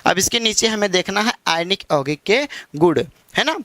अब इसके नीचे हमें देखना है आयनिक यौगिक के गुण, है ना।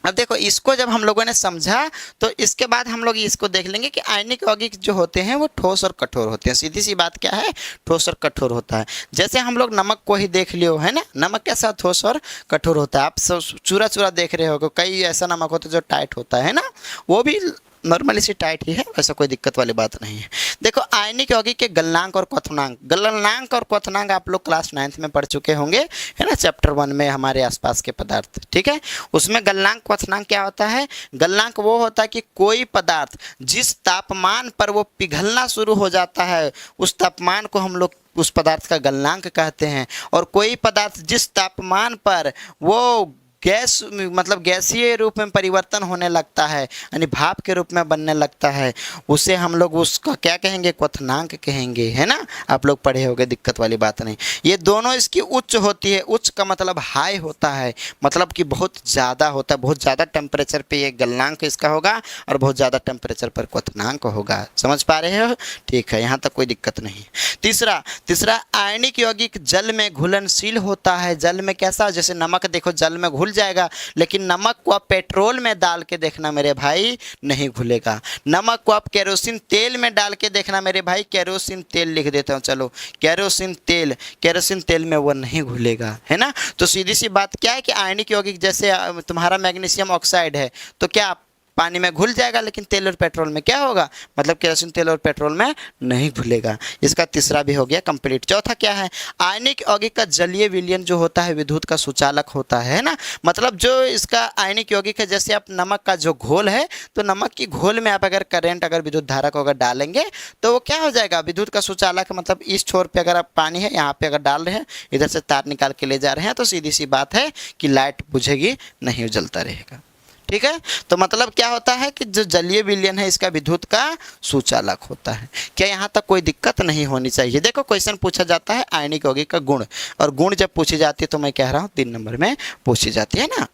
अब देखो इसको जब हम लोगों ने समझा तो इसके बाद हम लोग इसको देख लेंगे कि आयनिक यौगिक जो होते हैं वो ठोस और कठोर होते हैं। सीधी सी बात क्या है, ठोस और कठोर होता है। जैसे हम लोग नमक को ही देख लियो, है ना, नमक कैसा ठोस और कठोर होता है। आप सब चूरा चूरा देख रहे हो, कई ऐसा नमक होता है जो टाइट होता है ना, वो भी नॉर्मली सी टाइट ही है, ऐसा कोई दिक्कत वाली बात नहीं है। देखो आयनिक यौगिक के गलनांक और क्वथनांक, गलनांक और क्वथनांक आप लोग क्लास 9th में पढ़ चुके होंगे, है ना, चैप्टर 1 में हमारे आसपास के पदार्थ, ठीक है। उसमें गलनांक क्वथनांक क्या होता है? गलनांक वो होता है कि कोई पदार्थ जिस तापमान पर वो पिघलना शुरू हो जाता है उस तापमान को हम लोग उस पदार्थ का गलनांक कहते हैं। और कोई पदार्थ जिस तापमान पर वो गैस मतलब गैसीय रूप में परिवर्तन होने लगता है, यानी भाप के रूप में बनने लगता है, उसे हम लोग उसका क्या कहेंगे? क्वथनांक कहेंगे, है ना। आप लोग पढ़े होंगे, दिक्कत वाली बात नहीं। ये दोनों इसकी उच्च होती है, उच्च का मतलब हाई होता है, मतलब कि बहुत ज़्यादा होता है, बहुत ज़्यादा टेम्परेचर पे ये गलनांक इसका होगा और बहुत ज़्यादा टेम्परेचर पर क्वथनांक होगा। समझ पा रहे हो? ठीक है, यहाँ तक कोई दिक्कत नहीं। तीसरा आयनिक यौगिक जल में घुलनशील होता है। जल में कैसा? जैसे नमक देखो जल में घुल जाएगा, लेकिन नमक को आप पेट्रोल में डाल के देखना मेरे भाई, नहीं घुलेगा। नमक को आप केरोसिन तेल में डाल के देखना मेरे भाई, केरोसिन तेल लिख देता हूँ, चलो केरोसिन तेल में वो नहीं घुलेगा, है ना। तो सीधी सी बात क्या है कि आयनिक यौगिक जैसे तुम्हारा मैग्नीशियम ऑक्साइड है, तो क्या पानी में घुल जाएगा, लेकिन तेल और पेट्रोल में क्या होगा? मतलब केरोसिन तेल और पेट्रोल में नहीं घुलेगा। इसका तीसरा भी हो गया कंप्लीट। चौथा क्या है? आयनिक यौगिक का जलीय विलयन जो होता है विद्युत का सुचालक होता है ना। मतलब जो इसका आयनिक यौगिक है, जैसे आप नमक का जो घोल है, तो नमक की घोल में आप अगर करंट, अगर विद्युत धारा को अगर डालेंगे तो वो क्या हो जाएगा? विद्युत का सुचालक। मतलब इस छोर पे अगर आप पानी है, यहाँ पे अगर डाल रहे हैं, इधर से तार निकाल के ले जा रहे हैं, तो सीधी सी बात है कि लाइट बुझेगी नहीं, जलता रहेगा, ठीक है। तो मतलब क्या होता है कि जो जलीय विलयन है इसका विद्युत का सुचालक होता है। क्या यहाँ तक कोई दिक्कत नहीं होनी चाहिए? देखो क्वेश्चन पूछा जाता है आयनिक यौगिक का गुण, और गुण जब पूछी जाती है तो मैं कह रहा हूँ 3 नंबर में पूछी जाती है ना।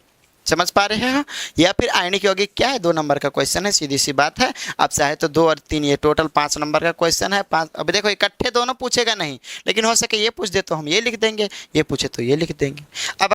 समझ पा रहे हैं? या फिर आयनिक यौगिक क्या है? 2 नंबर का क्वेश्चन है, सीधी सी बात है। आप चाहे तो 2 और 3, ये टोटल 5 नंबर का क्वेश्चन है। 5 अभी देखो इकट्ठे दोनों पूछेगा नहीं, लेकिन हो सके ये पूछ दे तो हम ये लिख देंगे, ये पूछे तो ये लिख देंगे। अब